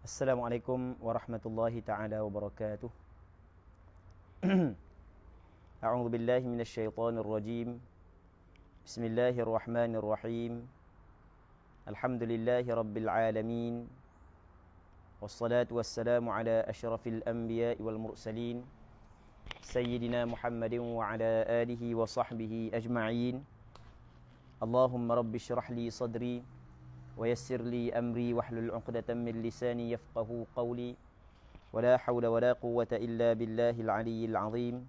Assalamualaikum warahmatullahi ta'ala wabarakatuh. A'udzu billahi minasy syaithanir rajim. Bismillahirrahmanirrahim. Alhamdulillahi rabbil alamin. Wassalatu wassalamu ala asyrafil anbiya'i wal mursalin. Sayyidina Muhammadin wa ala alihi wa sahbihi ajma'in. Allahumma rabbi syrah li sadri ويسر لي أمري واحلل عقدة من لساني يفقه قولي ولا حول ولا قوة إلا بالله العلي العظيم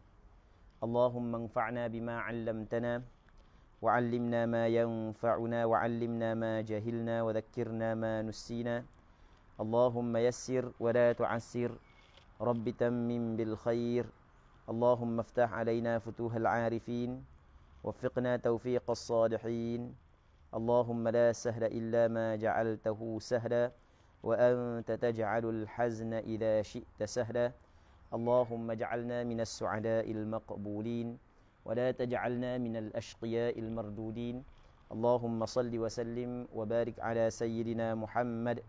اللهم انفعنا بما علمتنا وعلمنا ما ينفعنا وعلمنا ما جهلنا وذكرنا ما نسينا اللهم يسر ولا تعسر رب تمم بالخير اللهم افتح علينا فتوح العارفين وفقنا توفيق الصالحين اللهم لا سهل إلا ما جعلته سهلا وأنت تجعل الحزن إذا شئت سهلا اللهم اجعلنا من السعداء المقبولين ولا تجعلنا من الأشقياء المردودين اللهم صل وسلم وبارك على سيدنا محمد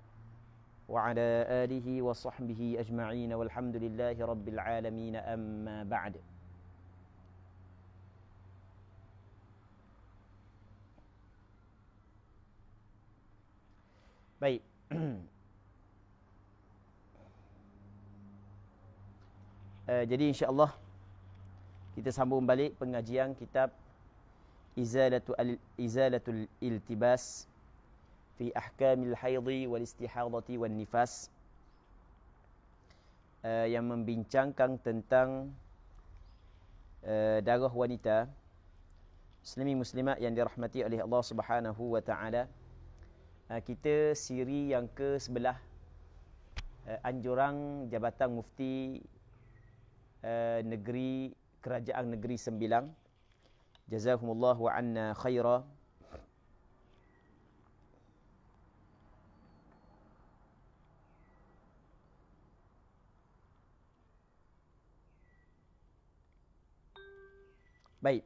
وعلى آله وصحبه أجمعين والحمد لله رب العالمين أما بعد. Baik. Jadi insya-Allah kita sambung balik pengajian kitab Izalatul Iltibas fi Ahkamil Haidhi wal Istihadati wan Nifas, yang membincangkan tentang darah wanita muslimin muslimat yang dirahmati oleh Allah Subhanahu wa taala. Kita siri yang ke-11, anjuran Jabatan Mufti Negeri Kerajaan Negeri Sembilang. Jazakumullah wa anna khaira. Baik.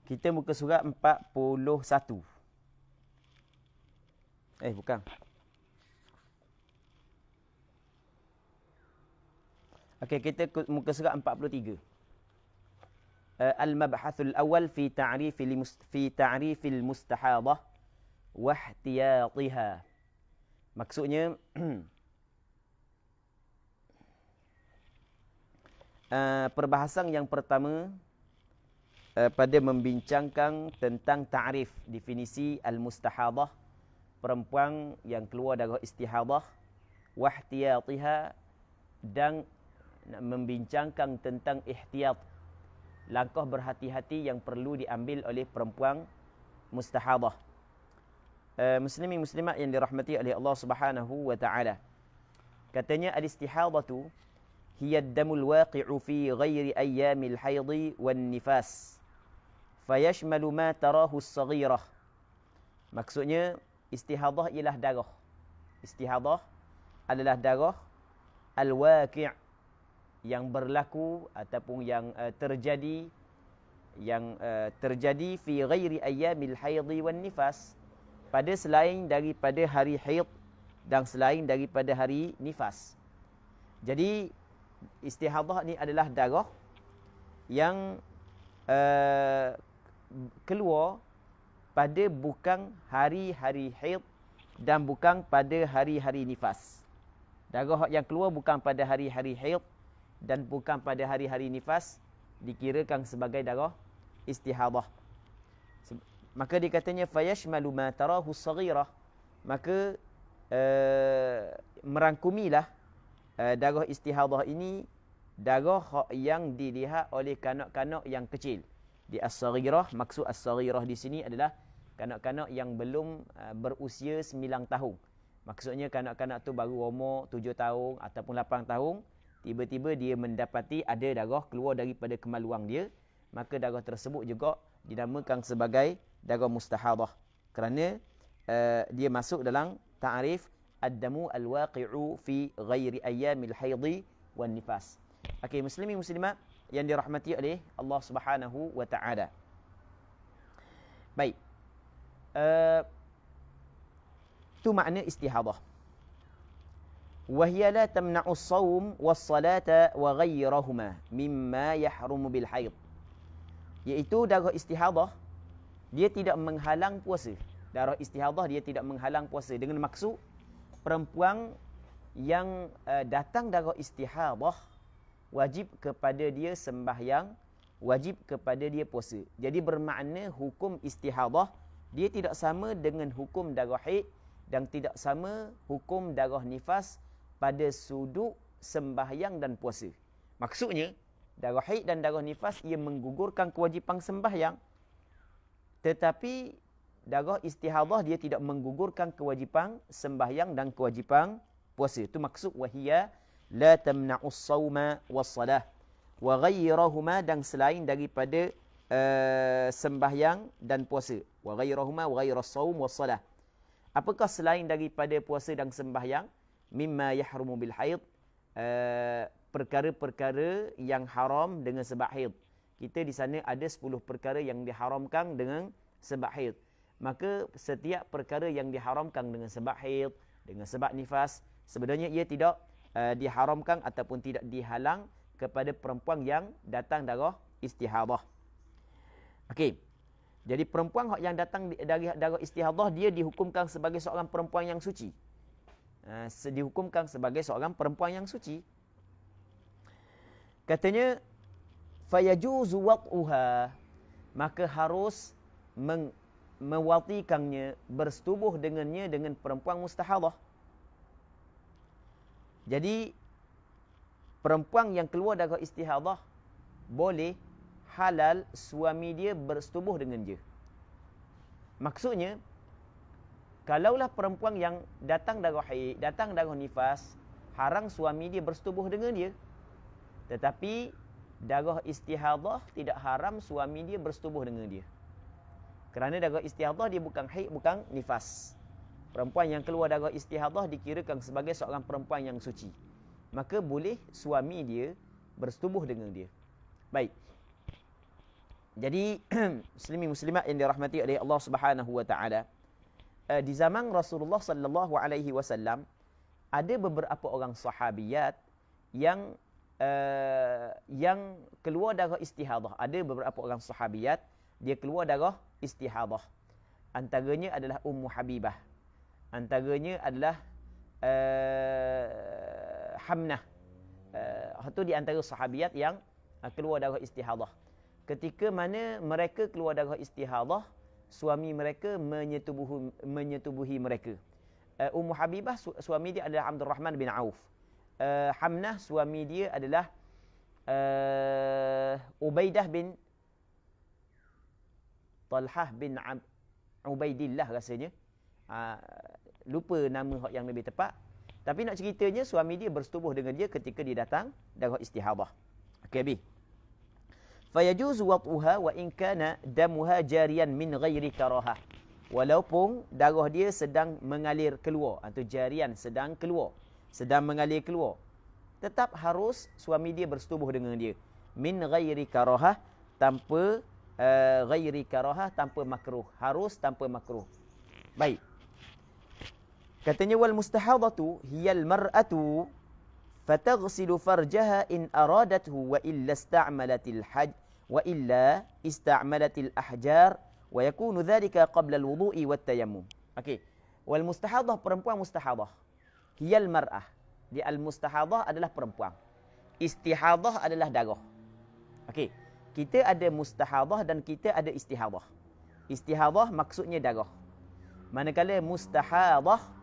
Kita muka surat 41. Bukan. Okey, kita muka surat 43. Al-mabhathul awal fi ta'rifil mustahadah wa ihtiyatiha. Maksudnya perbahasan yang pertama pada membincangkan tentang ta'rif, definisi al-mustahadah, perempuan yang keluar darah istihadah, wa ihtiyatiha, dan membincangkan tentang ihtiyat, langkah berhati-hati yang perlu diambil oleh perempuan mustahadah. Muslimin muslimat yang dirahmati oleh Allah Subhanahu wa taala. Katanya al-istihadatu hiya ad-damul waqi'u fi ghairi ayyamil haidhi wan nifas fayashmalu ma tarahu as-saghirah. Maksudnya istihadah ialah darah. Istihadah adalah darah al-waqi' yang berlaku ataupun yang terjadi fi ghairi ayyamil haidhi wan nifas, pada selain daripada hari haid dan selain daripada hari nifas. Jadi istihadah ni adalah darah yang keluar pada bukan hari-hari haid dan bukan pada hari-hari nifas. Darah yang keluar bukan pada hari-hari haid dan bukan pada hari-hari nifas dikirakan sebagai darah istihadah. Maka dikatanya fayashmalu ma tarahu as-saghirah, maka merangkumilah darah istihadah ini darah yang dilihat oleh kanak-kanak yang kecil. Di as-saghirah, maksud as-saghirah di sini adalah kanak-kanak yang belum berusia 9 tahun. Maksudnya kanak-kanak tu baru umur 7 tahun ataupun 8 tahun, tiba-tiba dia mendapati ada darah keluar daripada kemaluan dia, maka darah tersebut juga dinamakan sebagai darah mustahadah. Kerana dia masuk dalam ta'rif ad-damu al-waqi'u fi ghairi ayyamil haidhi wan nifas. Okey, muslimin muslimat yang dirahmati oleh Allah Subhanahu wa taala. Baik. Itu makna istihadah. Wa hiya la tamna'u as-shaum was-salata wa ghayrahuma mimma yahrumu bil haid. Iaitu darah istihadah dia tidak menghalang puasa. Darah istihadah dia tidak menghalang puasa, dengan maksud perempuan yang datang darah istihadah wajib kepada dia sembahyang, wajib kepada dia puasa. Jadi bermakna hukum istihadah dia tidak sama dengan hukum darah haid dan tidak sama hukum darah nifas pada sudut sembahyang dan puasa. Maksudnya darah haid dan darah nifas ia menggugurkan kewajipan sembahyang, tetapi darah istihadah dia tidak menggugurkan kewajipan sembahyang dan kewajipan puasa. Itu maksud wahiyya la tamna'us shauma was-salah wa ghayrahuma, dan selain daripada sembahyang dan puasa. Wa ghayrahuma wa ghairas shaum was-salah. Apakah selain daripada puasa dan sembahyang? Mimma yahrumu bil haid, perkara-perkara yang haram dengan sebab haid. Kita di sana ada 10 perkara yang diharamkan dengan sebab haid. Maka setiap perkara yang diharamkan dengan sebab haid, dengan sebab nifas, sebenarnya ia tidak diharamkan ataupun tidak dihalang kepada perempuan yang datang darah istihadah. Okey. Jadi perempuan yang datang dari darah istihadah dia dihukumkan sebagai seorang perempuan yang suci. Dihukumkan sebagai seorang perempuan yang suci. Katanya fayajuzu wat'uha, maka harus mewatikannya, bersetubuh dengannya dengan perempuan mustahadah. Jadi perempuan yang keluar darah istihadah boleh halal suami dia bersetubuh dengan dia. Maksudnya kalaulah perempuan yang datang darah haid, datang darah nifas, haram suami dia bersetubuh dengan dia. Tetapi darah istihadah tidak haram suami dia bersetubuh dengan dia. Kerana darah istihadah dia bukan haid, bukan nifas. Perempuan yang keluar darah istihadah dikirakan sebagai seorang perempuan yang suci. Maka boleh suami dia bersetubuh dengan dia. Baik. Jadi muslimin muslimat yang dirahmati oleh Allah Subhanahu wa taala, di zaman Rasulullah sallallahu alaihi wasallam ada beberapa orang sahabiyat yang keluar darah istihadah. Ada beberapa orang sahabiyat dia keluar darah istihadah. Antaranya adalah Ummu Habibah. Antaranya adalah Hamnah. Itu di antara sahabiyat yang keluar darah istihadah. Ketika mana mereka keluar darah istihadah, suami mereka menyetubuhi mereka. Ummu Habibah suami dia adalah Abdul Rahman bin Auf. Hamnah suami dia adalah Ubaidah bin Talhah bin Ubaidillah rasanya. Lupa nama yang lebih tepat. Tapi nak ceritanya suami dia bersetubuh dengan dia ketika dia datang darah istihadah. Okey, Abi. Fayajuzu wat'uha wa in kana damuha jariyan min ghairi karahah. Walaupun darah dia sedang mengalir keluar atau jarian sedang keluar, sedang mengalir keluar, tetap harus suami dia bersetubuh dengan dia. Min ghairi karahah, tanpa ghairi karahah, tanpa makruh. Harus tanpa makruh. Baik. Katanya wal mustahadatu hiyal mar'atu fataghsilu farjaha in aradathu wa illa ista'malatil hajj wa illa ista'malatil ahjar wa yakunu dhalika qabla al-wudu'i wat tayammum. Okey. Wal mustahadah, perempuan mustahadah. Hiyal mar'ah. Di al mustahadah adalah perempuan. Istihadah adalah darah. Okey. Kita ada mustahadah dan kita ada istihadah. Istihadah maksudnya darah. Manakala mustahadah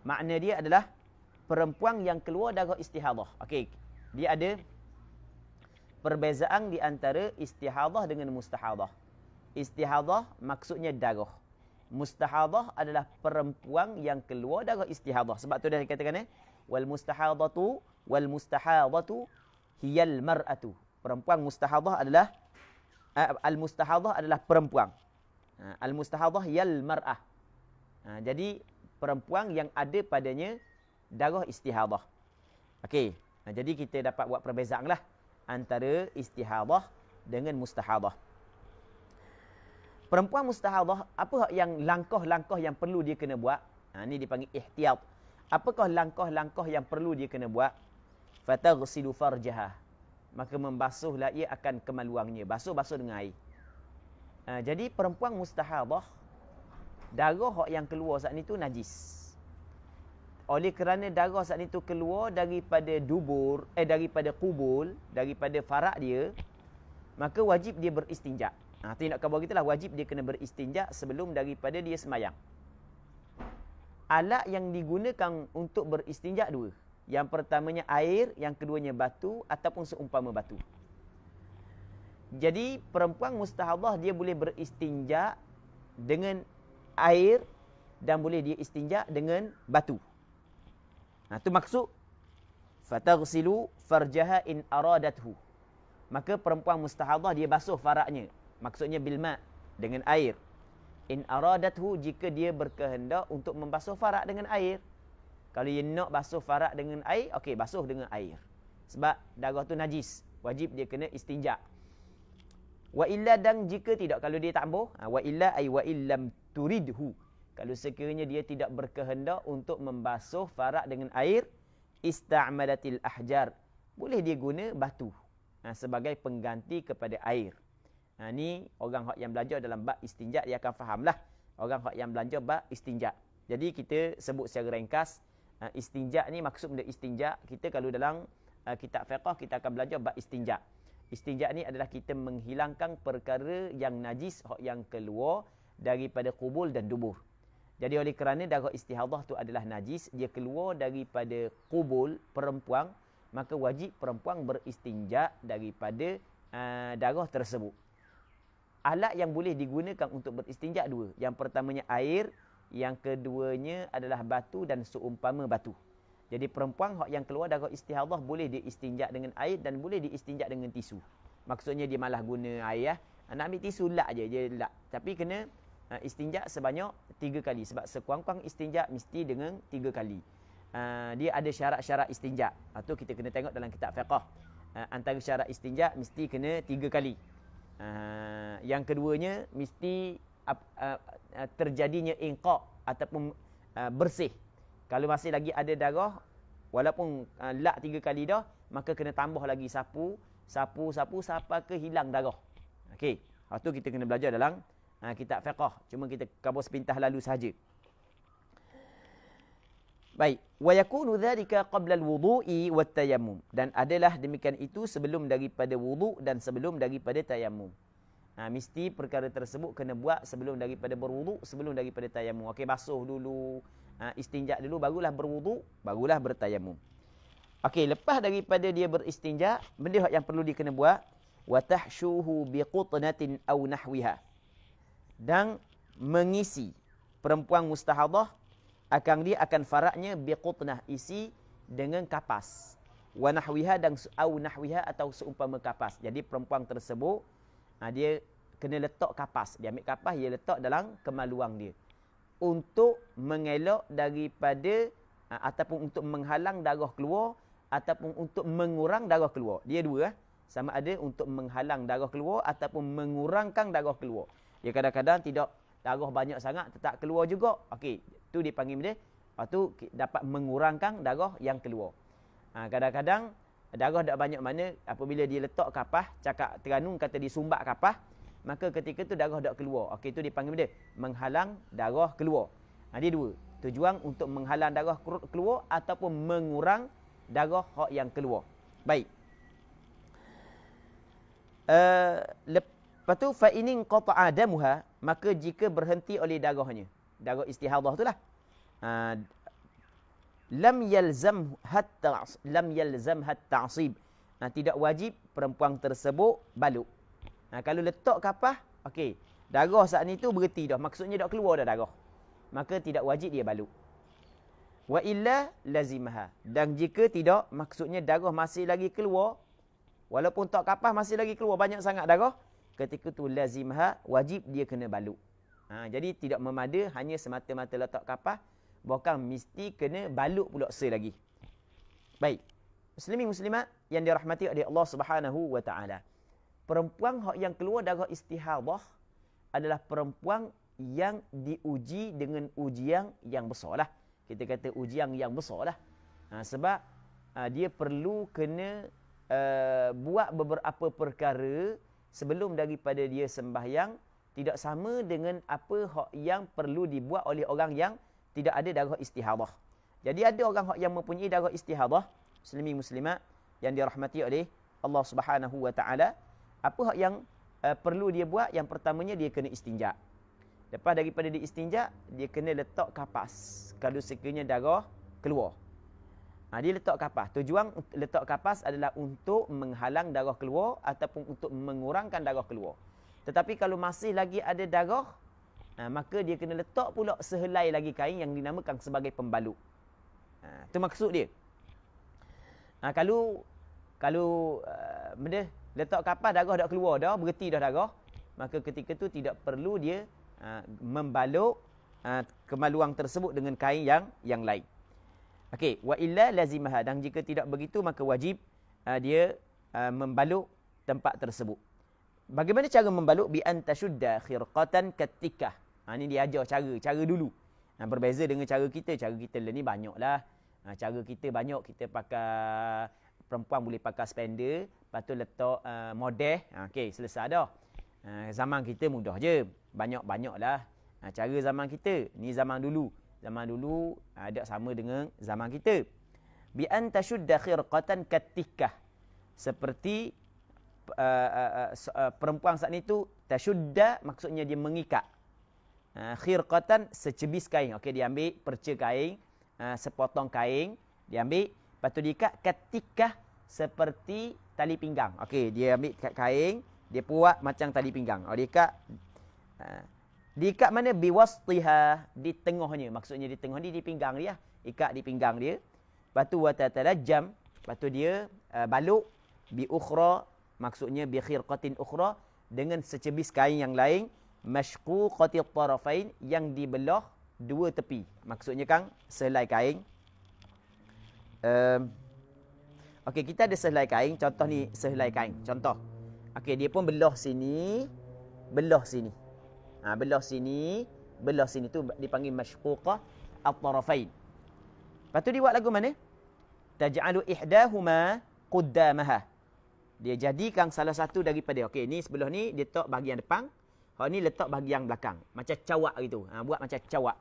makna dia adalah perempuan yang keluar darah istihadah. Okey. Dia ada perbezaan di antara istihadah dengan mustahadah. Istihadah maksudnya darah. Mustahadah adalah perempuan yang keluar darah istihadah. Sebab tu dah dikatakan wal mustahadatu hiyal mar'atu. Perempuan mustahadah adalah al mustahadah adalah perempuan. Al-mustahadah yal mar'ah. Jadi perempuan yang ada padanya darah istihadah. Okey. Jadi kita dapat buat perbezaan lah antara istihadah dengan mustahadah. Perempuan mustahadah, apa yang langkah-langkah yang perlu dia kena buat? Ini dipanggil ihtiyat. Apakah langkah-langkah yang perlu dia kena buat? Fataghsilu farjaha. Maka membasuhlah ia akan kemaluannya. Basuh-basuh dengan air. Jadi perempuan mustahadah, darah yang keluar saat itu najis. Oleh kerana darah saat itu keluar daripada dubur, daripada kubul, daripada farak dia, maka wajib dia beristinja. Itu nak khabar kita lah, wajib dia kena beristinja sebelum daripada dia semayang. Alat yang digunakan untuk beristinja dua. Yang pertamanya air, yang keduanya batu ataupun seumpama batu. Jadi perempuan mustahadah dia boleh beristinja dengan air dan boleh dia istinja dengan batu. Itu maksud fataghsilu farjaha in aradathu. Maka perempuan mustahadah dia basuh faraknya. Maksudnya bilma, dengan air. In aradathu, jika dia berkehendak untuk membasuh farak dengan air. Kalau dia nak basuh farak dengan air, okey, basuh dengan air. Sebab darah tu najis, wajib dia kena istinja. Wa illa, dan jika tidak, kalau dia tak ambuh, wa illa ay wa illam turidhu. Kalau sekiranya dia tidak berkehendak untuk membasuh farak dengan air, ista'malatil ahjar. Boleh dia guna batu sebagai pengganti kepada air. Ni orang yang belajar dalam bab istinja dia akan fahamlah. Orang yang belajar bab istinja. Jadi kita sebut secara ringkas, istinja ni maksud benda istinja. Kita kalau dalam kitab fiqh kita akan belajar bab istinja. Istinja ni adalah kita menghilangkan perkara yang najis yang keluar daripada kubul dan dubur. Jadi oleh kerana darah istihadah tu adalah najis, dia keluar daripada kubul perempuan, maka wajib perempuan beristinja daripada darah tersebut. Alat yang boleh digunakan untuk beristinja dua. Yang pertamanya air, yang keduanya adalah batu dan seumpama batu. Jadi perempuan yang keluar darah istihadah boleh diistinja dengan air dan boleh diistinja dengan tisu. Maksudnya dia malah guna air. Nak ambil tisu lak je, dia lak. Tapi kena istinja sebanyak 3 kali. Sebab sekurang-kurang istinja mesti dengan 3 kali. Dia ada syarat-syarat istinja. Itu kita kena tengok dalam kitab fiqh. Antara syarat istinja mesti kena 3 kali. Yang keduanya mesti terjadinya inqa' ataupun bersih. Kalau masih lagi ada darah, walaupun lak 3 kali dah, maka kena tambah lagi sapu sampai ke hilang darah. Okey. Itu kita kena belajar dalam kitab fiqh. Cuma kita kabur sepintas lalu saja. Baik, wa yakunu dhalika qabla al-wudu'i wat-tayammum, dan adalah demikian itu sebelum daripada wudu' dan sebelum daripada tayammum. Mesti perkara tersebut kena buat sebelum daripada berwudu', sebelum daripada tayammum. Okey, basuh dulu, istinja dulu, barulah berwudu', barulah bertayammum. Okey, lepas daripada dia beristinja, benda yang perlu dia kena buat, wa tahshuhu biqutnatin aw nahwiha, dan mengisi perempuan mustahadah dia akan faraknya biqutnah, isi dengan kapas, wa nahwiha, dan au nahwiha atau seumpama kapas. Jadi perempuan tersebut dia kena letak kapas, dia ambil kapas, dia letak dalam kemaluan dia untuk mengelak daripada ataupun untuk menghalang darah keluar ataupun untuk mengurang darah keluar. Dia dua, sama ada untuk menghalang darah keluar ataupun mengurangkan darah keluar. Dia kadang-kadang tidak darah banyak sangat tetap keluar juga. Okey, tu dipanggil dia. Tu dapat mengurangkan darah yang keluar. Kadang-kadang darah tak banyak mana, apabila dia letak kapas, cakap Terengganu kata disumbat kapas, maka ketika tu darah tak keluar. Okey, tu dipanggil dia menghalang darah keluar. Dia dua. Tujuan untuk menghalang darah keluar ataupun mengurang darah yang keluar. Baik. Lepas tu fa inin qata'a damuha, maka jika berhenti oleh darahnya, darah istihadah itulah, lam yalzam hatta ta'sib, tidak wajib perempuan tersebut balut. Kalau letak kapas, okey, darah saat ni tu berhenti dah, maksudnya dah keluar dah darah, maka tidak wajib dia balut. Wa illa lazimaha, dan jika tidak, maksudnya darah masih lagi keluar, walaupun tak kapas masih lagi keluar banyak sangat darah, ketika tu lazimha, wajib dia kena balut. Jadi tidak memada hanya semata-mata letak kapas, bahkan mesti kena balut pula lagi. Baik. Muslimin muslimat yang dirahmati oleh Allah Subhanahu wa taala. Perempuan yang keluar darah istihadah adalah perempuan yang diuji dengan ujian yang besarlah. Kita kata ujian yang besarlah. Sebab dia perlu kena buat beberapa perkara sebelum daripada dia sembahyang, tidak sama dengan apa hak yang perlu dibuat oleh orang yang tidak ada darah istihadah. Jadi ada orang yang mempunyai darah istihadah, muslimin muslimat yang dirahmati oleh Allah Subhanahu wa taala, apa hak yang perlu dia buat? Yang pertamanya dia kena istinja. Lepas daripada dia istinja, dia kena letak kapas kalau sekiranya darah keluar. Dia letak kapas. Tujuan letak kapas adalah untuk menghalang darah keluar ataupun untuk mengurangkan darah keluar. Tetapi kalau masih lagi ada darah, maka dia kena letak pula sehelai lagi kain yang dinamakan sebagai pembalut. Itu maksud dia. Kalau benda letak kapas, darah dah keluar dah, berhenti dah darah, maka ketika tu tidak perlu dia membalut kemaluan tersebut dengan kain yang lain. Okey, wa illa lazimaha, dan jika tidak begitu maka wajib dia membalut tempat tersebut. Bagaimana cara membalut? Bi an tashudda khirqatan katikah. Ni dia ajar cara dulu. Berbeza dengan cara kita. Cara kita ni banyaklah. Cara kita banyak, kita pakai, perempuan boleh pakai spender, lepas tu letak model. Okey, selesai dah. Zaman kita mudah je. Banyak-banyaklah. Cara zaman kita, ni zaman dulu. Zaman dulu ada sama dengan zaman kita. Bi an tashudda khirqatan katikah. Seperti perempuan saat ni tu tashudda maksudnya dia mengikat. Khirqatan secebis kain. Okey, dia ambil perca kain, sepotong kain, dia ambil, lepas tu diikat katikah seperti tali pinggang. Okey, dia ambil kain, dia buat macam tali pinggang. Diikat diikat mana? Biwastiha, di tengahnya. Maksudnya di tengah ni, di pinggang dia. Ikat di pinggang dia. Lepas tu watatalajjam. Lepas tu dia balut. Bi ukhra, maksudnya bi khirqatin ukhra, dengan secebis kain yang lain. Mashquqatit tarafain, yang dibelah dua tepi. Maksudnya kan sehelai kain. Okey, kita ada sehelai kain. Contoh ni sehelai kain. Contoh. Okey, dia pun belah sini, belah sini. Belah sini tu dipanggil mashquqah at-tarafain. Lepas tu dia buat lagu mana? Taj'alu ihdahuma quddamaha. Dia jadikan salah satu daripada, okey, ni sebelah ni dia letak bahagian depan, hak ni letak bahagian belakang. Macam cawak gitu. Buat macam cawak.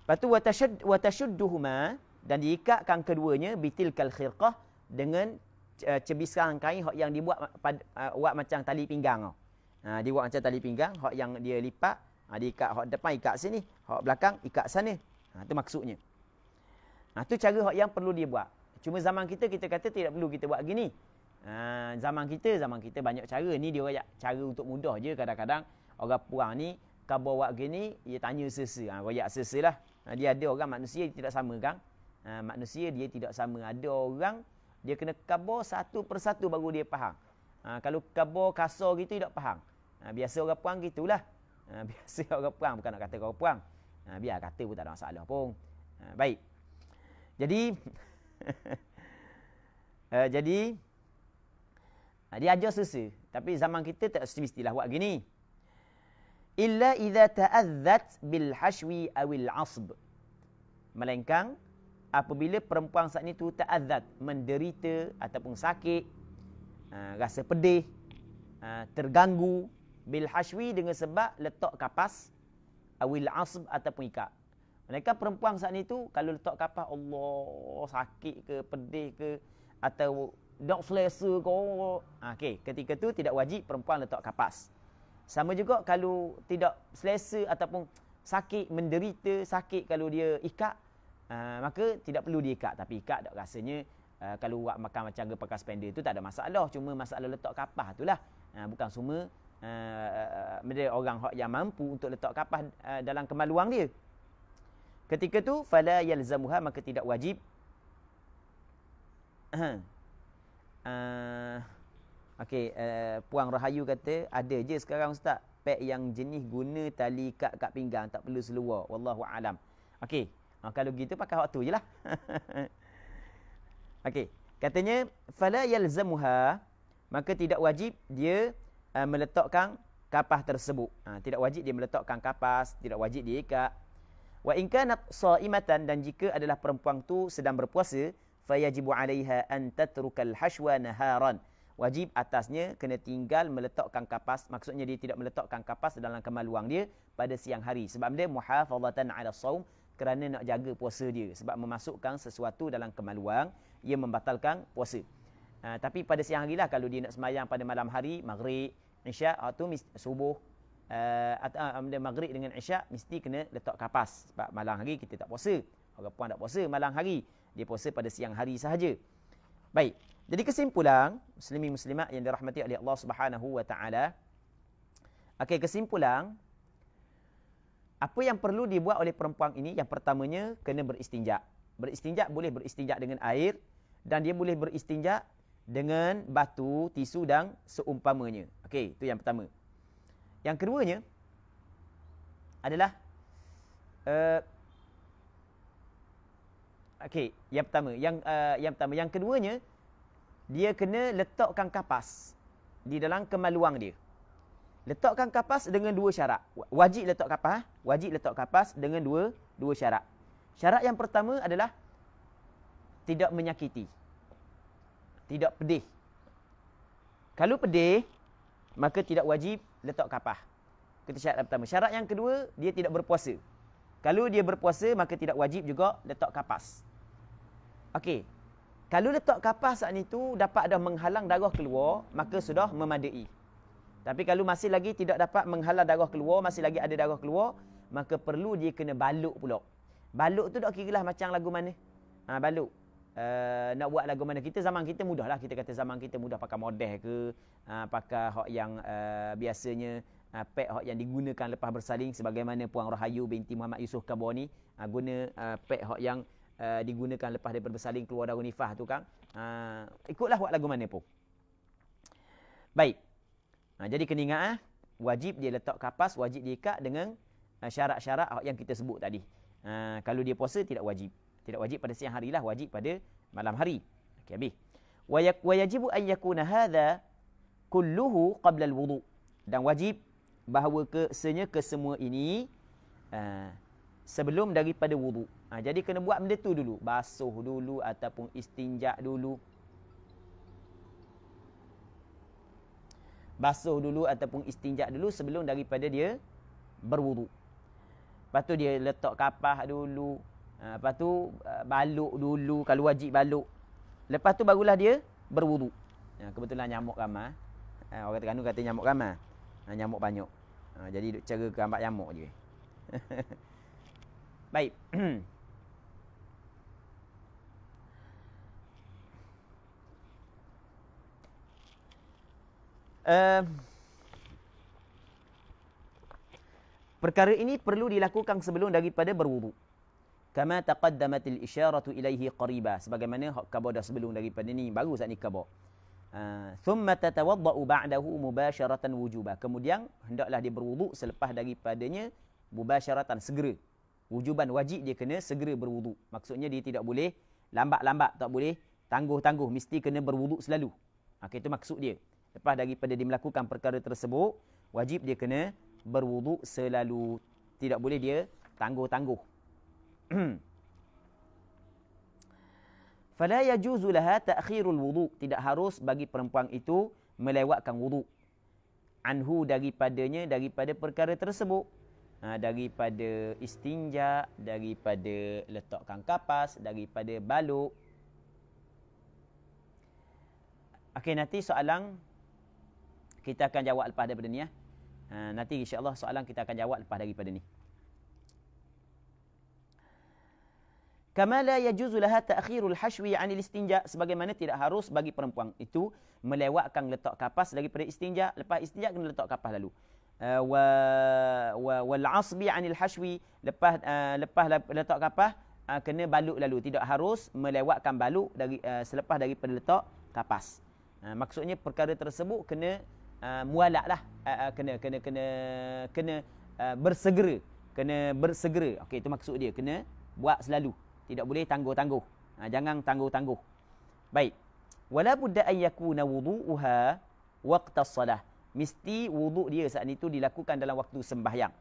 Lepas tu watashudduhuma, dan diikatkan keduanya bitilkal khirqah, dengan cebisan kain hak yang dibuat buat macam tali pinggang. Dia buat macam tali pinggang, hak yang dia lipat, diikat hak depan, ikat sini, hak belakang ikat sana. Itu maksudnya. Itu cara hak yang perlu dia buat. Cuma zaman kita kata tidak perlu kita buat gini. Zaman kita banyak cara. Ni dia royak cara untuk mudah je. Kadang-kadang orang puang ni khabar buat gini, dia tanya sesa. Royak sesa lah. Dia ada orang manusia tidak sama kan. Manusia dia tidak sama. Ada orang dia kena khabar satu persatu baru dia faham. Kalau khabar kasar gitu tidak faham. Biasa orang puang gitulah. Biasa orang puang, bukan nak kata orang puang. Biar kata pun tak ada masalah pun. Baik. Jadi dia ajar sesa. Tapi zaman kita tak semestilah buat gini. Illa idza ta'azzat bil hashwi awil asb. Melainkan apabila perempuan saat ni tu ta'azzat, menderita ataupun sakit, rasa pedih, terganggu, bil hashwi, dengan sebab letak kapas, awil asb ataupun ikat. Mereka perempuan saat ni tu kalau letak kapas, Allah, sakit ke, pedih ke, atau tak selesa ke, okey, ketika tu tidak wajib perempuan letak kapas. Sama juga kalau tidak selesa ataupun sakit, menderita sakit, kalau dia ikat, maka tidak perlu diikat. Tapi ikat tak rasanya, kalau buat makan macam pakai spender tu tak ada masalah. Cuma masalah letak kapas itulah. Bukan semua orang yang mampu untuk letak kapas dalam kemaluan dia. Ketika tu fala yalzamuha, maka tidak wajib Okey, Puang Rahayu kata, ada je sekarang Ustaz, pek yang jenis guna tali ikat kat pinggang, tak perlu seluar. Wallahu alam. Okey, kalau gitu pakai waktu je lah. Okey, katanya, fala yalzamuha, maka tidak wajib dia meletakkan kapas tersebut. Tidak wajib dia meletakkan kapas, tidak wajib dia ikat. Wa in kanat shaimatan, dan jika adalah perempuan tu sedang berpuasa, fayajibu 'alaiha an tatrukal hashwa naharan. Wajib atasnya kena tinggal meletakkan kapas, maksudnya dia tidak meletakkan kapas dalam kemaluan dia pada siang hari. Sebab dia muhafazatan 'ala shaum, kerana nak jaga puasa dia. Sebab memasukkan sesuatu dalam kemaluan, ia membatalkan puasa. Tapi pada siang hari lah, kalau dia nak sembahyang pada malam hari, maghrib, isyak, atau subuh, maghrib dengan isyak, mesti kena letak kapas. Sebab malam hari kita tak puasa. Orang puan tak puasa malam hari. Dia puasa pada siang hari sahaja. Baik. Jadi kesimpulan, muslimin muslimat yang dirahmati oleh Allah Subhanahu wa taala. Okey, kesimpulan, apa yang perlu dibuat oleh perempuan ini? Yang pertamanya, kena beristinja. Beristinja boleh beristinja dengan air, dan dia boleh beristinja dengan batu, tisu dan seumpamanya. Okey, itu yang pertama. Yang keduanya adalah yang pertama. Yang keduanya, dia kena letakkan kapas di dalam kemaluan dia. Letakkan kapas dengan dua syarat. Wajib letak kapas, dengan dua syarat. Syarat yang pertama adalah tidak menyakiti. Tidak pedih. Kalau pedih, maka tidak wajib letak kapas. Itu syarat yang pertama. Syarat yang kedua, dia tidak berpuasa. Kalau dia berpuasa, maka tidak wajib juga letak kapas. Okey. Kalau letak kapas saat itu dapat dah menghalang darah keluar, maka sudah memadai. Tapi kalau masih lagi tidak dapat menghalang darah keluar, masih lagi ada darah keluar, maka perlu dia kena baluk pula. Baluk tu tak kira lah macam lagu mana. Baluk. Nak buat lagu mana. Zaman kita mudah lah. Kita kata zaman kita mudah pakai modeh ke, pakai hak yang biasanya pek hak yang digunakan lepas bersalin, sebagaimana Puang Rahayu binti Muhammad Yusof Kaboni guna pek hak yang digunakan lepas daripada bersalin keluar darah nifas tu kan. Ikutlah buat lagu mana pun. Baik. Jadi kena ingat, wajib dia letak kapas, wajib dia ikat dengan syarat-syarat yang kita sebut tadi. Kalau dia puasa tidak wajib. Tidak wajib pada siang hari lah, wajib pada malam hari. Okey, habis. Wa yajibu an yakuna hadha kulluhu qabla al-wudu. Dan wajib bahawa kesemua ini sebelum daripada wudu. Jadi kena buat benda tu dulu, basuh dulu ataupun istinja dulu. Basuh dulu ataupun istinja dulu sebelum daripada dia berwudu. Lepas tu dia letak kapas dulu. Lepas tu baluk dulu, kalau wajib baluk. Lepas tu barulah dia berwudu. Kebetulan nyamuk ramai. Orang Terengganu kata nyamuk ramai. Nyamuk banyak. Jadi duk cara gambar nyamuk je. Baik. Perkara ini perlu dilakukan sebelum daripada berwudu. Kama taqaddamatil isyaratu ilaihi qariba, sebagaimana hak khabar dah sebelum daripada ni, baru saat ni khabar. Thumma tatawaddau ba'dahu mubasharatan wujuba. Kemudian hendaklah dia berwudu selepas daripadanya mubasharatan, segera. Wujuban, wajib dia kena segera berwudu. Maksudnya dia tidak boleh lambat-lambat, tak boleh tangguh-tangguh, mesti kena berwudu selalu. Itu maksud dia. Lepas daripada dia melakukan perkara tersebut, wajib dia kena berwudu selalu. Tidak boleh dia tangguh-tangguh. Fala yajuzu laha ta'khirul wudu. Tidak harus bagi perempuan itu melewatkan wudu. Anhu, daripadanya, daripada perkara tersebut. Daripada istinja, daripada letakkan kapas, daripada baluk. Okey, nanti soalan kita akan jawab lepas daripada ni. Nanti insya-Allah soalan kita akan jawab lepas daripada ni. Kama la yajuzu laha ta'khirul hashwi 'anil istinja, sebagaimana tidak harus bagi perempuan itu melewatkan letak kapas daripada istinja. Lepas istinja kena letak kapas lalu. Wal 'asbi 'anil hashwi, lepas letak kapas kena baluk lalu. Tidak harus melewatkan baluk dari selepas daripada letak kapas. Maksudnya perkara tersebut kena mualak lah. Kena bersegera. Kena bersegera. Okey, itu maksud dia. Kena buat selalu. Tidak boleh tangguh-tangguh. Jangan tangguh-tangguh. Baik. Wala budda an yakuna wudu'uha waqta as-salah. Mesti wuduk dia saat itu dilakukan dalam waktu sembahyang.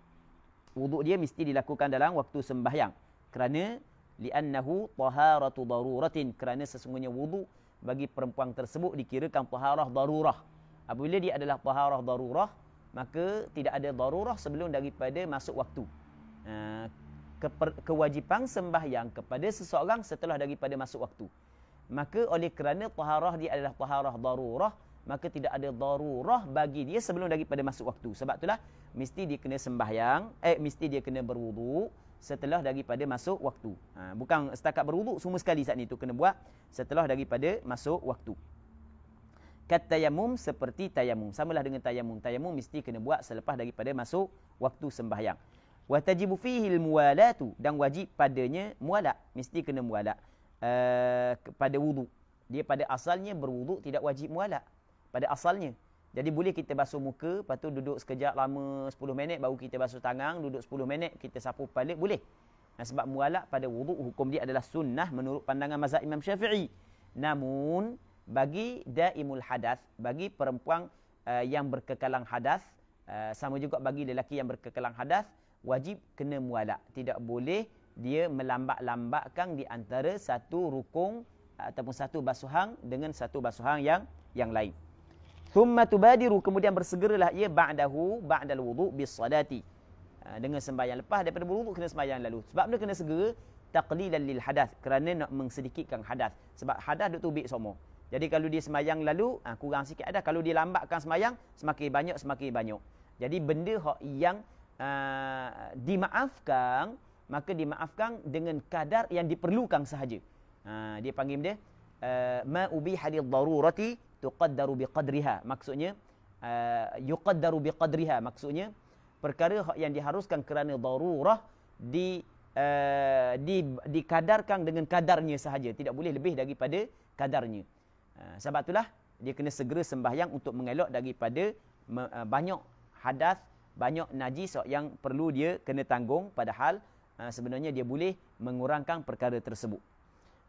Wuduk dia mesti dilakukan dalam waktu sembahyang. Kerana li'annahu taharatu daruratin. Kerana sesungguhnya wuduk bagi perempuan tersebut dikirakan taharah darurah. Apabila dia adalah taharah darurah, maka tidak ada darurah sebelum daripada masuk waktu. Kewajipan sembahyang kepada seseorang setelah daripada masuk waktu. Maka oleh kerana taharah dia adalah taharah darurah, maka tidak ada darurah bagi dia sebelum daripada masuk waktu. Sebab itulah mesti dia kena sembahyang, mesti dia kena berwuduk setelah daripada masuk waktu. Bukan setakat berwuduk semua sekali saat itu, kena buat setelah daripada masuk waktu. Kat tayamum, seperti tayamum. Samalah dengan tayamum. Tayamum mesti kena buat selepas daripada masuk waktu sembahyang. Wa tajibu fihi al-muwalatu, dan wajib padanya muwala', mesti kena muwala' pada wuduk. Dia pada asalnya berwuduk tidak wajib muwala' pada asalnya. Jadi boleh kita basuh muka, lepas tu duduk sekejap lama 10 minit, baru kita basuh tangan, duduk 10 minit, kita sapu balik, boleh. Sebab muwala' pada wuduk, hukum dia adalah sunnah menurut pandangan mazhab Imam Syafi'i. Namun, bagi daimul hadath, bagi perempuan yang berkekalang hadath, sama juga bagi lelaki yang berkekalang hadath, wajib kena muwala'. Tidak boleh dia melambat-lambatkan di antara satu rukun ataupun satu basuhan dengan satu basuhan yang lain. Thumma tubadiru, kemudian bersegeralah ia ba'dal wudu' bis salati. Dengan sembahyang, lepas daripada berwuduk kena sembahyang lalu. Sebab dia kena segera taqlilan lil hadath, kerana nak mengsedikitkan hadath. Sebab hadath duk tubik semua. Jadi kalau dia sembahyang lalu kurang sikit hadath, kalau dia lambatkan sembahyang semakin banyak. Jadi benda yang dimaafkan, maka dimaafkan dengan kadar yang diperlukan sahaja. Dia panggil dia ma ubiha lid darurati tuqaddaru biqadriha. Maksudnya yuqaddaru biqadriha, maksudnya perkara yang diharuskan kerana darurah dikadarkan dengan kadarnya sahaja, tidak boleh lebih daripada kadarnya. Sebab itulah dia kena segera sembahyang untuk mengelak daripada banyak hadas, banyak najis yang perlu dia kena tanggung, padahal sebenarnya dia boleh mengurangkan perkara tersebut.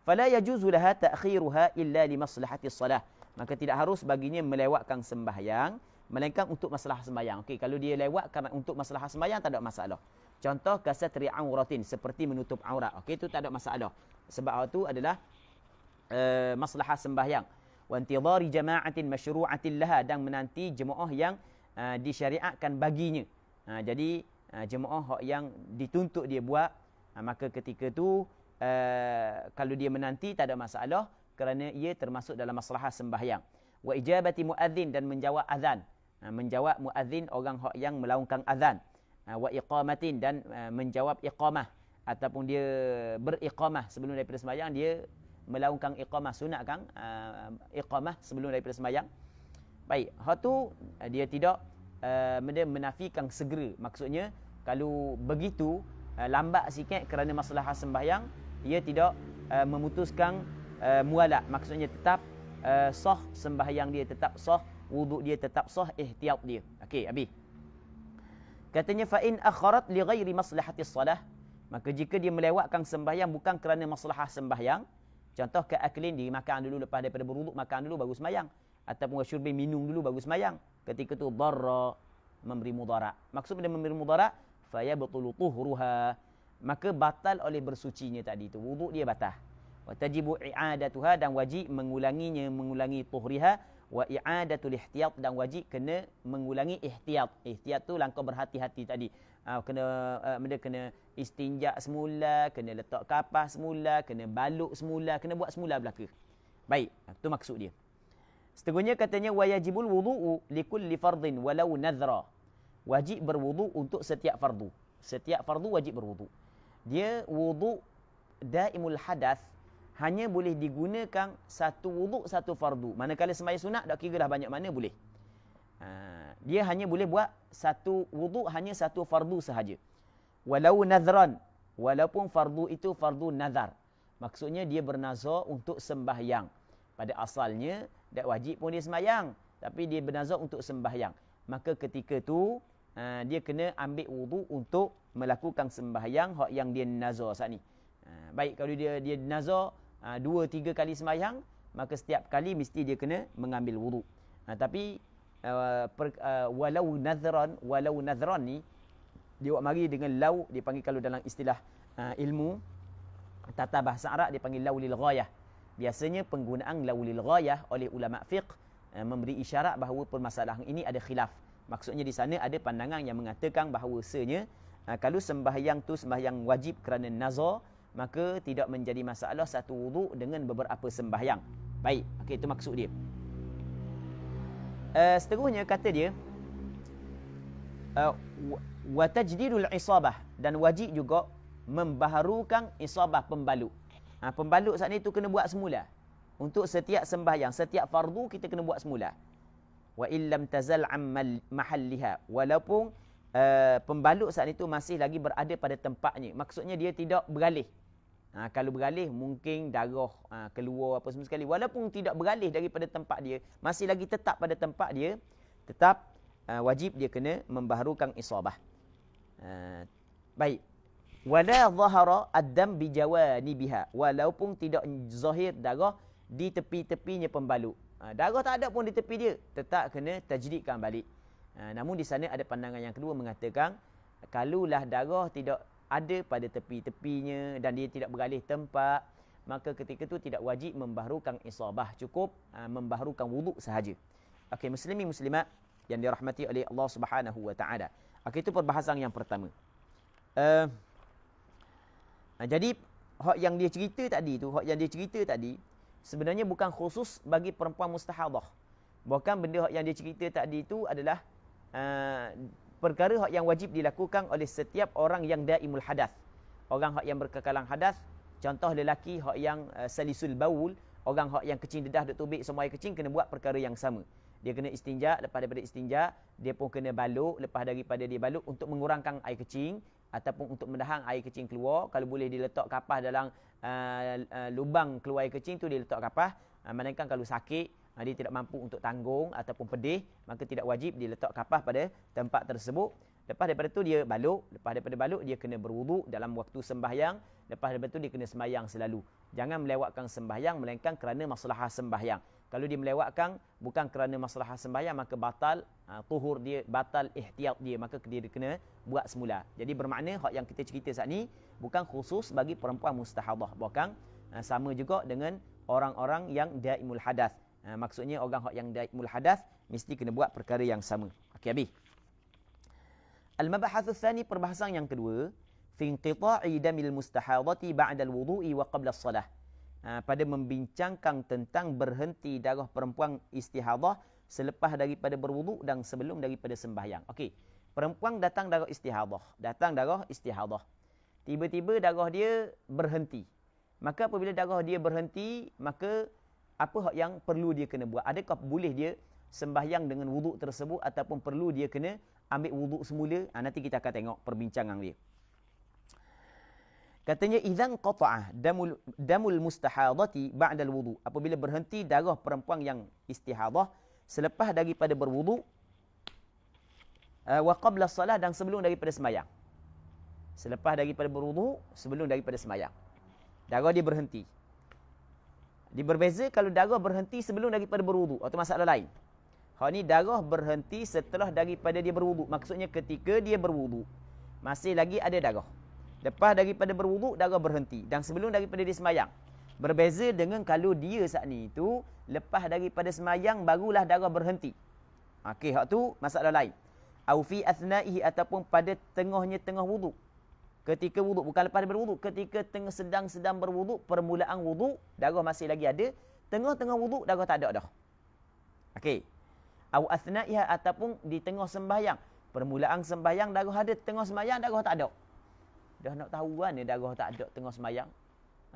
Fala yajuzu laha ta'khiruha illa li maslahati shalah. Maka tidak harus baginya melewatkan sembahyang melainkan untuk masalah sembahyang. Okey, kalau dia lewat kerana untuk masalah sembahyang tak ada masalah. Contoh kasatri auratin, seperti menutup aurat. Okey, itu tak ada masalah. Sebab itu adalah masalah sembahyang. Wa intidhari jama'atin masyru'atin laha, dan menanti jemaah yang disyariatkan baginya. Jadi jemaah yang dituntut dia buat, maka ketika tu kalau dia menanti tak ada masalah, kerana ia termasuk dalam masalah sembahyang. Wa ijabati muadzin, dan menjawab azan. Menjawab muadzin, orang yang melaungkan azan. Wa iqamatin, dan menjawab iqamah, ataupun dia beriqamah sebelum daripada sembahyang, dia melaungkan iqamah, sunat kan iqamah sebelum daripada sembahyang. Baik, hak tu dia tidak menafikan segera. Maksudnya kalau begitu lambat sikit kerana masalah sembahyang, ia tidak memutuskan mualak. Maksudnya tetap sah sembahyang dia, tetap sah wuduk dia, tetap sah ihtiyat dia. Okey, habis. Katanya fa in akharat li ghairi maslahati shalah, maka jika dia melewatkan sembahyang bukan kerana masalah sembahyang, contoh ke aklin, dia makan dulu lepas daripada berwuduk, makan dulu baru sembahyang, ataupun wasyurbi, minum dulu baru sembahyang, ketika tu darra, memberi mudarat. Maksud dia memberi mudarat, fa yabtulu tuhruha, maka batal oleh bersucinya tadi tu, wuduk dia batal. Wa tajibu i'adatuha, dan wajib mengulanginya, mengulangi tuhriha. Wa i'adatul ihtiyat, dan wajib kena mengulangi ihtiyat. Ihtiyat tu langkah berhati-hati tadi. Kena istinja semula, kena letak kapas semula, kena baluk semula, kena buat semula belaka. Baik, itu maksud dia. Seterusnya katanya wa yajibul wudu'u likulli fardhin walau nadhra. Wajib berwuduk untuk setiap fardu. Setiap fardu wajib berwuduk. Dia wuduk daimul hadath hanya boleh digunakan satu wuduk satu fardu. Manakala sembahyang sunat tak kira dah banyak mana boleh. Dia hanya boleh buat satu wuduk, hanya satu fardu sahaja. Walau nadhran, walaupun fardu itu fardu nazar. Maksudnya dia bernazar untuk sembahyang. Pada asalnya tak wajib pun dia sembahyang, tapi dia bernazar untuk sembahyang. Maka ketika tu dia kena ambil wudu untuk melakukan sembahyang hak yang dia nazar saat ni. Baik, kalau dia nazar 2-3 kali sembahyang, maka setiap kali mesti dia kena mengambil wudu. Tapi walau nadhran ni dia buat mari dengan law, dia panggil kalau dalam istilah ilmu tata bahasa Arab dia panggil law lil ghayah. Biasanya penggunaan law lil ghayah oleh ulama fiqh memberi isyarat bahawa permasalahan ini ada khilaf. Maksudnya di sana ada pandangan yang mengatakan bahawasanya kalau sembahyang tu sembahyang wajib kerana nazar, maka tidak menjadi masalah satu wudu dengan beberapa sembahyang. Baik, okey, itu maksud dia. Seterusnya kata dia wa tajdidul isabah, dan wajib juga membaharukan isabah pembalut. Pembalut saat ni tu kena buat semula. Untuk setiap sembahyang, setiap fardu kita kena buat semula. Wa illam tazal ammal mahalliha, walaupun pembalut saat itu masih lagi berada pada tempatnya. Maksudnya dia tidak beralih. Kalau beralih mungkin darah keluar apa semua sekali. Walaupun tidak beralih daripada tempat dia, masih lagi tetap pada tempat dia, tetap wajib dia kena membaharukan isabah. Baik. Wala zahara ad-dam bi jawanibiha, walaupun tidak zahir darah di tepi-tepinya pembalut. Darah tak ada pun di tepi dia, tetap kena tajdidkan balik. Namun di sana ada pandangan yang kedua mengatakan kalaulah darah tidak ada pada tepi-tepinya dan dia tidak beralih tempat, maka ketika itu tidak wajib membaharukan isabah, cukup membaharukan wuduk sahaja. Okey, muslimin muslimat yang dirahmati oleh Allah Subhanahu wa taala. Okey, itu perbahasan yang pertama. Jadi hak yang dia cerita tadi sebenarnya bukan khusus bagi perempuan mustahadah. Bahkan benda hak yang dia cerita tadi itu adalah perkara hak yang wajib dilakukan oleh setiap orang yang daimul hadath. Orang hak yang berkekalan hadath, contoh lelaki hak yang salisul baul, orang hak yang kecing dedah duk tubik semua air kecing, kena buat perkara yang sama. Dia kena istinja, lepas daripada istinja dia pun kena baluk, lepas daripada dia baluk untuk mengurangkan air kecing ataupun untuk mendahang air kecing keluar. Kalau boleh dia letak kapas dalam lubang keluar air kecing tu, dia letak kapas. Melainkan kalau sakit, dia tidak mampu untuk tanggung ataupun pedih, maka tidak wajib dia letak kapas pada tempat tersebut. Lepas daripada tu dia baluk, lepas daripada baluk dia kena berwuduk dalam waktu sembahyang, lepas daripada tu dia kena sembahyang selalu. Jangan melewatkan sembahyang melainkan kerana maslahah sembahyang. Kalau dia melewatkan bukan kerana maslahah sembahyang, maka batal tuhur dia, batal ihtiyat dia, maka dia kena buat semula. Jadi bermakna hak yang kita cerita saat ni bukan khusus bagi perempuan mustahadah, bahkan sama juga dengan orang-orang yang daimul hadath. Maksudnya orang hak yang daimul hadath mesti kena buat perkara yang sama. Okey, habis. Al-mabahathu tsani, perbahasan yang kedua, fi inqita'i damil mustahadati ba'da al-wudu'i wa qabla as-salah. Pada membincangkan tentang berhenti darah perempuan istihadah selepas daripada berwuduk dan sebelum daripada sembahyang. Okey, perempuan datang darah istihadah. Tiba-tiba darah dia berhenti. Maka apabila darah dia berhenti, maka apa yang perlu dia kena buat? Adakah boleh dia sembahyang dengan wuduk tersebut ataupun perlu dia kena ambil wuduk semula? Nanti kita akan tengok perbincangan dia. Katanya idzan qata'ah damul mustahadati ba'da al-wudu, apabila berhenti darah perempuan yang istihadah selepas daripada berwuduk, wa qabla salah, dan sebelum daripada sembahyang. Selepas daripada berwuduk, sebelum daripada sembahyang, darah dia berhenti. Dia berbeza kalau darah berhenti sebelum daripada berwuduk, atau masalah lain. Hak ni darah berhenti setelah daripada dia berwuduk. Maksudnya ketika dia berwuduk masih lagi ada darah. Lepas daripada berwuduk darah berhenti, dan sebelum daripada dia sembahyang. Berbeza dengan kalau dia saat ni tu lepas daripada sembahyang barulah darah berhenti. Okey, hak tu masalah lain. Au fi athnaihi, ataupun pada tengah wuduk. Ketika wuduk, bukan lepas daripada wuduk, ketika sedang berwuduk, permulaan wuduk darah masih lagi ada, tengah wuduk darah tak ada dah. Okey. Au athnaiha, ataupun di tengah sembahyang. Permulaan sembahyang darah ada, tengah sembahyang darah tak ada. Dah nak tahu kan darah tak ada tengah sembahyang.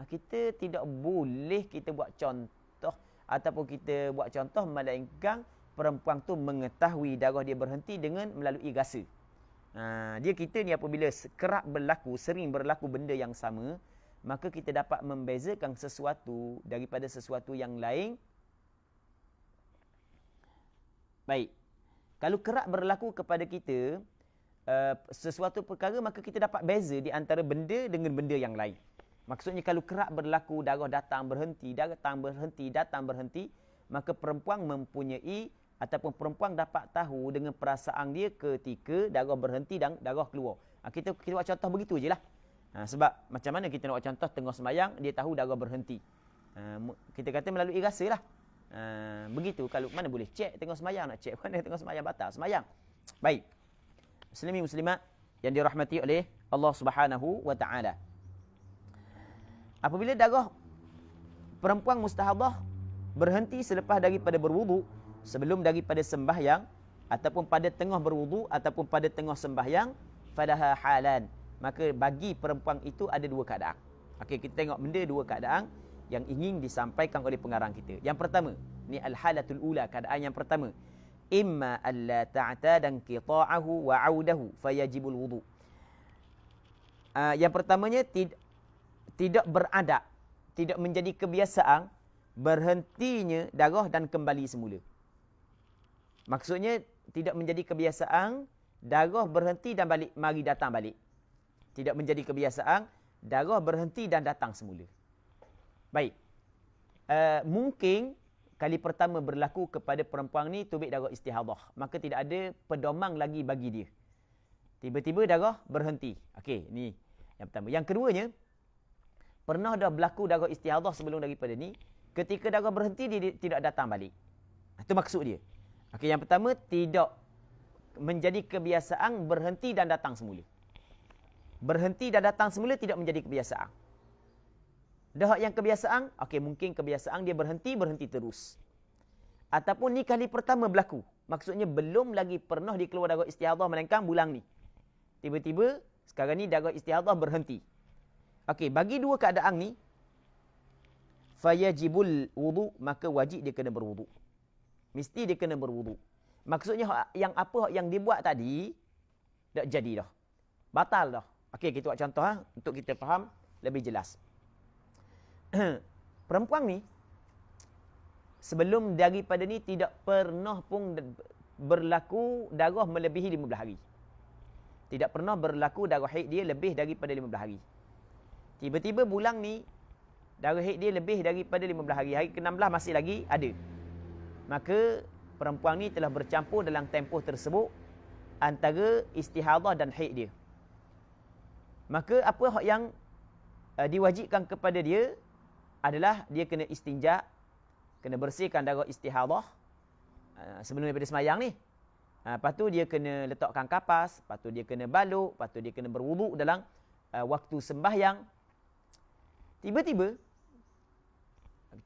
Kita tidak boleh kita buat contoh ataupun kita buat contoh melainkan perempuan tu mengetahui darah dia berhenti dengan melalui rasa. Dia kita ni apabila sering berlaku benda yang sama, maka kita dapat membezakan sesuatu daripada sesuatu yang lain Baik. Kalau kerap berlaku kepada kita sesuatu perkara, maka kita dapat beza di antara benda dengan benda yang lain. Maksudnya kalau kerap berlaku darah datang berhenti, datang berhenti, maka perempuan mempunyai ataupun perempuan dapat tahu dengan perasaan dia ketika darah berhenti dan darah keluar. Kita buat contoh begitu je lah. Sebab macam mana kita nak buat contoh tengah sembahyang, dia tahu darah berhenti. Kita kata melalui rasa lah. Begitu. Kalau mana boleh cek tengah sembahyang, nak cek mana tengah sembahyang batal sembahyang. Baik. Muslimin muslimat yang dirahmati oleh Allah Subhanahu wa taala. Apabila darah perempuan mustahadah berhenti selepas daripada berwudu, sebelum daripada sembahyang, ataupun pada tengah berwudu, ataupun pada tengah sembahyang, falaha halan. Maka bagi perempuan itu ada dua keadaan. Okey, kita tengok benda dua keadaan yang ingin disampaikan oleh pengarang kita. Yang pertama, ni al-halatul ula, keadaan yang pertama. Imma alla ta'tada qita'ahu wa 'audahu fayajibul wudu. Yang pertamanya tidak beradab, tidak menjadi kebiasaan berhentinya darah dan kembali semula. Maksudnya tidak menjadi kebiasaan darah berhenti dan balik, mari datang balik. Tidak menjadi kebiasaan darah berhenti dan datang semula. Baik. Mungkin kali pertama berlaku kepada perempuan ni tubik darah istihadah, maka tidak ada pedoman lagi bagi dia. Tiba-tiba darah berhenti. Okey, ni yang pertama. Yang keduanya, pernah dah berlaku darah istihadah sebelum daripada ni, ketika darah berhenti dia tidak datang balik. Itu maksud dia. Okey, yang pertama, tidak menjadi kebiasaan berhenti dan datang semula. Berhenti dan datang semula tidak menjadi kebiasaan. Dah yang kebiasaan, okey, mungkin kebiasaan dia berhenti terus. Ataupun ni kali pertama berlaku. Maksudnya belum lagi pernah dikeluar darah istihadah melainkan bulan ni. Tiba-tiba sekarang ni darah istihadah berhenti. Okey, bagi dua keadaan ni, fayajibul wudu, maka wajib dia kena berwudu. Mesti dia kena berwudu. Maksudnya apa yang dia buat tadi tak jadi dah. Batal dah. Okey, kita buat contoh untuk kita faham lebih jelas. Perempuan ni sebelum daripada ni tidak pernah pun berlaku darah melebihi 15 hari. Tidak pernah berlaku darah haid dia lebih daripada 15 hari. Tiba-tiba bulan ni darah haid dia lebih daripada 15 hari. Hari ke-16 masih lagi ada. Maka perempuan ni telah bercampur dalam tempoh tersebut antara istihadah dan haid dia. Maka apa yang diwajibkan kepada dia adalah dia kena istinja, kena bersihkan darah istihadah sebelum daripada semayang ni. Lepas tu dia kena letakkan kapas, lepas tu dia kena baluk, lepas tu dia kena berwuduk dalam waktu sembahyang. Tiba-tiba,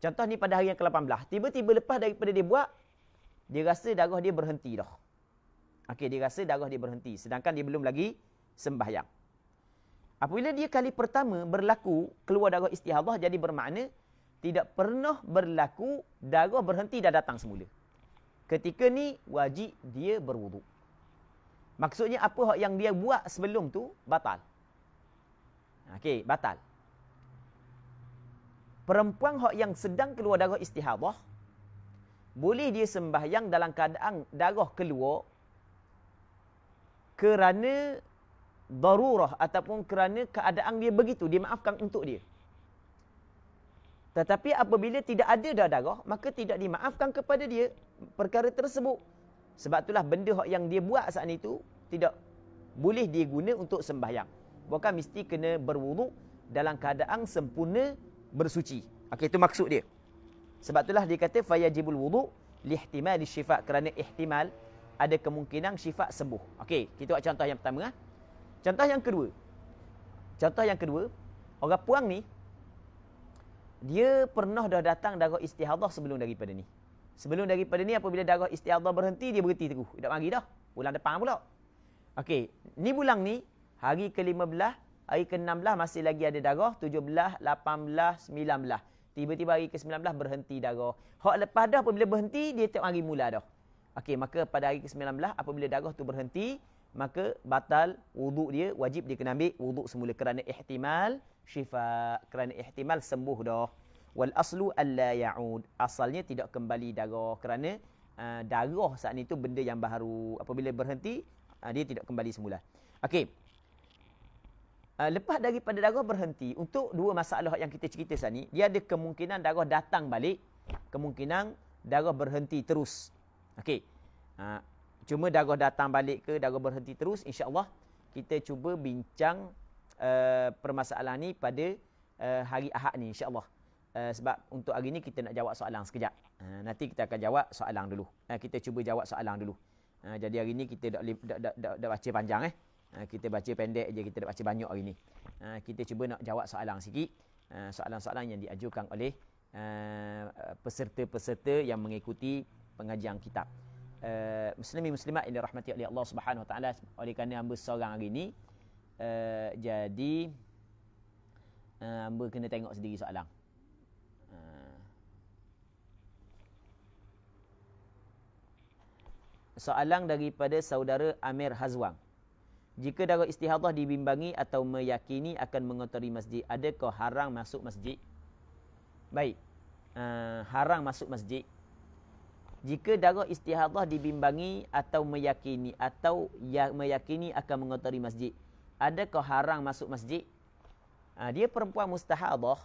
contoh ni pada hari yang ke-18, tiba-tiba lepas daripada dia buat, dia rasa darah dia berhenti dah. Okey, dia rasa darah dia berhenti, sedangkan dia belum lagi sembahyang. Apabila dia kali pertama berlaku keluar darah istihadah, jadi bermakna tidak pernah berlaku darah berhenti dan datang semula. Ketika ni wajib dia berwuduk. Maksudnya apa yang dia buat sebelum tu batal. Okey, batal. Perempuan yang sedang keluar darah istihadah, boleh dia sembahyang dalam keadaan darah keluar kerana darurah ataupun kerana keadaan dia begitu, dimaafkan untuk dia. Tetapi apabila tidak ada darah, maka tidak dimaafkan kepada dia perkara tersebut. Sebab itulah benda yang dia buat saat itu tidak boleh dia guna untuk sembahyang. Bukan mesti kena berwuduk dalam keadaan sempurna bersuci. Okey, itu maksud dia. Sebab itulah dia kata fayajibul wudu lihtimali syifa, kerana ihtimal ada kemungkinan syifa sembuh. Okey, kita buat contoh yang pertama. Contoh yang kedua, orang puang ni dia pernah dah datang darah istihadah sebelum daripada ni. Sebelum daripada ni apabila darah istihadah berhenti, dia berhenti terus. Tak mari dah. Bulan depan pula. Okey, ni bulan ni hari ke-15, hari ke-16 masih lagi ada darah, 17, 18, 19. Tiba-tiba hari ke-19 berhenti darah. Hak lepas dah apabila berhenti, dia tak mari mula dah. Okey, maka pada hari ke-19 apabila darah tu berhenti, maka batal wuduk dia, wajib dia kena ambil wuduk semula kerana ihtimal syifa, kerana ihtimal sembuh dah. Wal aslu alla ya'ud, asalnya tidak kembali darah kerana darah saat itu benda yang baru. Apabila berhenti, dia tidak kembali semula. Okey. Lepas daripada darah berhenti, untuk dua masalah yang kita cerita saat ni, dia ada kemungkinan darah datang balik, kemungkinan darah berhenti terus. Okey. Cuma darah datang balik ke darah berhenti terus, insya-Allah kita cuba bincang permasalahan ni pada hari Ahad ni, insya-Allah. Sebab untuk hari ni kita nak jawab soalan sekejap. Nanti kita akan jawab soalan dulu. Kita cuba jawab soalan dulu. Jadi hari ni kita dak baca panjang kita baca pendek je, kita dak baca banyak hari ni. Kita cuba nak jawab soalan sikit. Soalan-soalan yang diajukan oleh peserta-peserta yang mengikuti pengajian kitab. Muslimin muslimat yang dirahmati oleh Allah Subhanahu Wa Taala, oleh kerana hamba seorang hari ni, jadi hamba kena tengok sendiri soalan. Soalan daripada saudara Amir Hazwang. Jika darah istihadah dibimbangi atau meyakini akan mengotori masjid, adakah haram masuk masjid? Baik. Haram masuk masjid. Jika darah istihadah dibimbangi atau meyakini akan mengotori masjid, adakah haram masuk masjid? Dia perempuan mustahadah,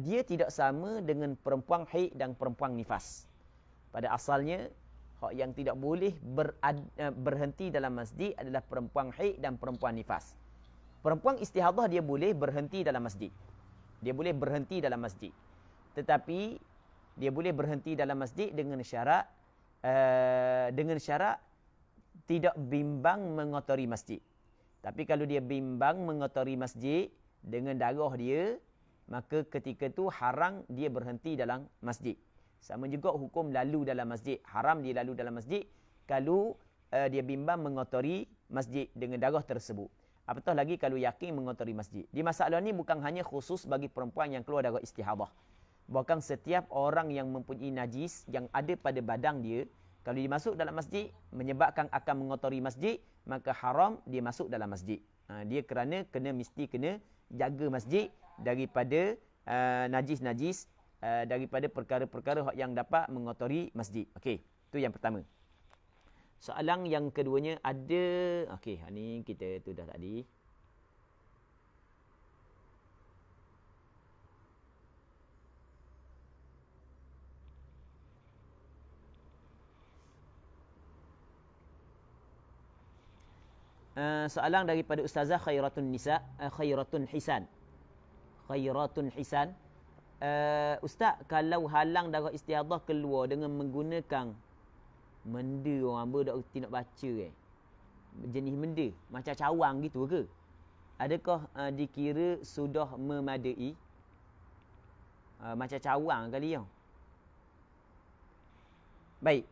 dia tidak sama dengan perempuan haid dan perempuan nifas. Pada asalnya, hak yang tidak boleh berhenti dalam masjid adalah perempuan haid dan perempuan nifas. Perempuan istihadah dia boleh berhenti dalam masjid. Dia boleh berhenti dalam masjid. Tetapi dia boleh berhenti dalam masjid dengan syarat tidak bimbang mengotori masjid. Tapi kalau dia bimbang mengotori masjid dengan darah dia, maka ketika itu haram dia berhenti dalam masjid. Sama juga hukum lalu dalam masjid. Haram dia lalu dalam masjid kalau dia bimbang mengotori masjid dengan darah tersebut. Apatah lagi kalau yakin mengotori masjid. Di masalah ni bukan hanya khusus bagi perempuan yang keluar darah istihadah. Bahkan setiap orang yang mempunyai najis yang ada pada badan dia, kalau dia masuk dalam masjid menyebabkan akan mengotori masjid, maka haram dia masuk dalam masjid. Dia kerana mesti kena jaga masjid daripada najis-najis, daripada perkara-perkara yang dapat mengotori masjid. Okey, itu yang pertama. Soalan yang keduanya ada, okey, ni kita tu dah tadi. Soalan daripada Ustazah Khairatun Hisan. Ustaz, kalau halang darah istihadah keluar dengan menggunakan menda, orang hamba tak reti nak baca jenis menda macam cawang gitu ke? Adakah dikira sudah memadai? Macam cawang kali ya. Baik.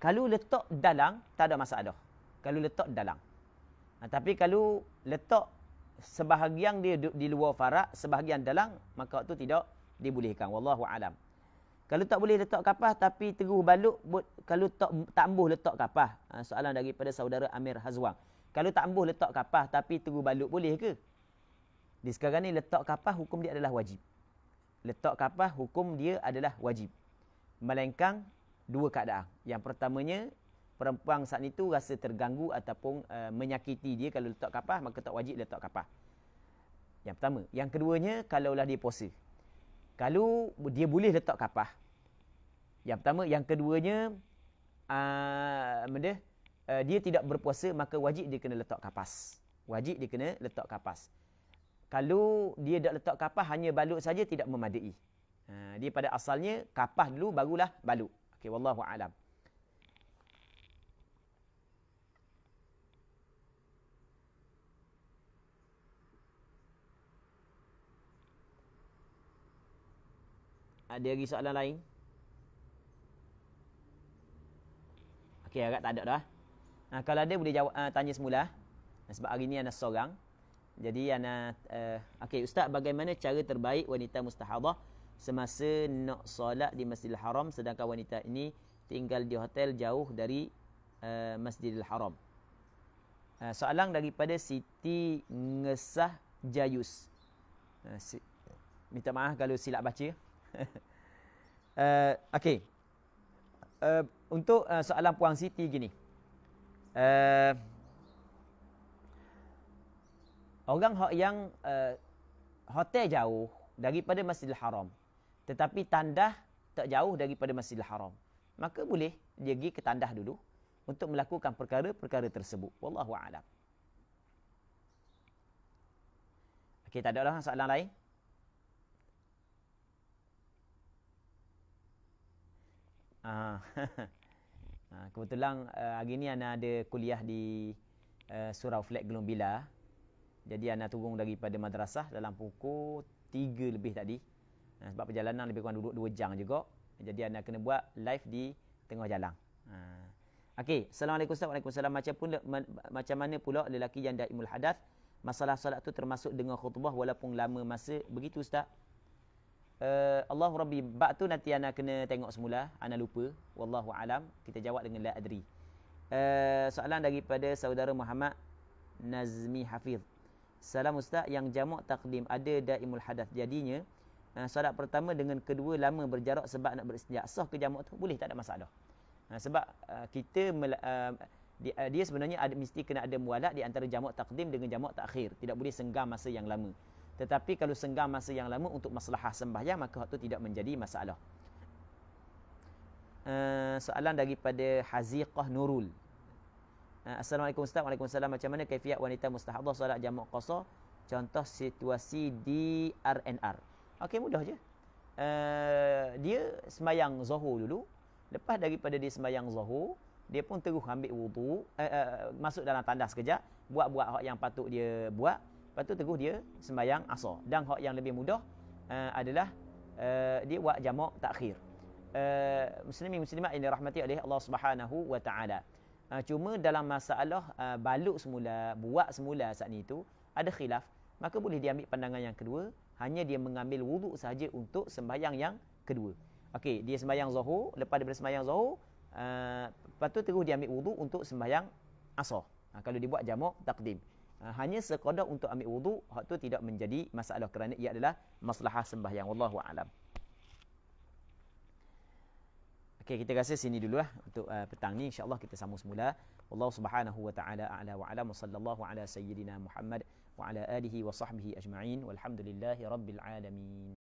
Kalau letak dalam, tak ada masalah. Kalau letak dalam. Tapi kalau letak sebahagian dia di luar farak, sebahagian dalam, maka itu tidak dibolehkan. Wallahu alam. Kalau tak boleh letak kapah tapi teguh balut, kalau tak ambuh letak kapah. Soalan daripada saudara Amir Hazwang. Kalau tak ambuh letak kapah tapi teguh balut, boleh ke? Di sekarang ni letak kapah hukum dia adalah wajib. Letak kapah hukum dia adalah wajib. Melainkan dua keadaan. Yang pertamanya, perempuan saat itu rasa terganggu ataupun menyakiti dia, kalau letak kapah maka tak wajib letak kapah. Yang pertama. Yang keduanya, kalaulah dia puasa. Kalau dia boleh letak kapah. Yang pertama. Yang keduanya, dia tidak berpuasa, maka wajib dia kena letak kapas. Wajib dia kena letak kapas. Kalau dia tak letak kapah, hanya balut saja, tidak memadai. Dia pada asalnya kapah dulu, barulah balut. Okey, wallahu a'lam. Ada lagi soalan lain? Okey, agak tak ada dah. Kalau ada boleh jawab, tanya semula. Sebab hari ni ana seorang. Jadi ana okey, ustaz, bagaimana cara terbaik wanita mustahadah semasa nak solat di Masjidil Haram sedangkan wanita ini tinggal di hotel jauh dari Masjidil Haram? Soalan daripada Siti Ngesah Jayus. Minta maaf kalau silap baca. Okey. Untuk soalan Puan Siti gini. Orang yang hotel jauh daripada Masjidil Haram, tetapi tandah tak jauh daripada Masjidil Haram, maka boleh dia pergi ke tandah dulu untuk melakukan perkara-perkara tersebut. Wallahu a'lam. Okey, tak ada lah soalan lain? Kebetulan hari ni ana ada kuliah di Surau Flat Gelong Bila. Jadi ana turun daripada madrasah dalam pukul 3 lebih tadi. Sebab perjalanan lebih kurang duduk 2 jam juga. Jadi ana kena buat live di tengah jalan. Okey, Assalamualaikum Ustaz. Waalaikumsalam. Macam mana pula lelaki yang daimul hadath, masalah solat tu termasuk dengan khutbah walaupun lama masa begitu Ustaz? Allahu Rabbi, bab tu nanti ana kena tengok semula, ana lupa. Wallahu alam. Kita jawab dengan la adri. Soalan daripada saudara Muhammad Nazmi Hafiz. Salam Ustaz, yang jamak takdim ada daimul hadath, jadinya solat pertama dengan kedua lama berjarak sebab nak beristinja. Sah ke jamak tu? Boleh, tak ada masalah. Sebab kita dia sebenarnya mesti kena ada mualat di antara jamak takdim dengan jamak takhir. Tidak boleh senggang masa yang lama. Tetapi kalau senggang masa yang lama untuk maslahah sembahyang, maka waktu tidak menjadi masalah. Soalan daripada Haziqah Nurul. Assalamualaikum Ustaz. Waalaikumsalam. Macam mana kaifiat wanita mustahadah solat jamak qasar? Contoh situasi di RNR. Okey, mudah je. Dia sembahyang zuhur dulu. Lepas daripada dia sembahyang zuhur, dia pun terus ambil wudu, masuk dalam tandas sekejap, buat-buat hak yang patut dia buat. Lepas tu terus dia sembahyang asar. Dan hak yang lebih mudah adalah dia buat jamak takhir. Muslimin muslimat yang dirahmati oleh Allah Subhanahu wa taala. Cuma dalam masalah baluk semula, buat semula saat ni tu ada khilaf, maka boleh dia ambil pandangan yang kedua, hanya dia mengambil wuduk saja untuk sembahyang yang kedua. Okey, dia sembahyang zuhur, lepas daripada sembahyang zuhur, lepas tu terus dia ambil wuduk untuk sembahyang asar. Kalau dia buat jamak takdim. Hanya sekadar untuk ambil wuduk, hak tu tidak menjadi masalah kerana ia adalah maslahah sembahyang. Wallahu a'lam. Okey, kita rasa sini dulu untuk petang ni. InsyaAllah kita sambung semula. Wallahu subhanahu wa ta'ala a'la wa a'lam. Wa sallallahu ala sayyidina Muhammad wa ala alihi wa sahbihi ajma'in. Walhamdulillahi rabbil alamin.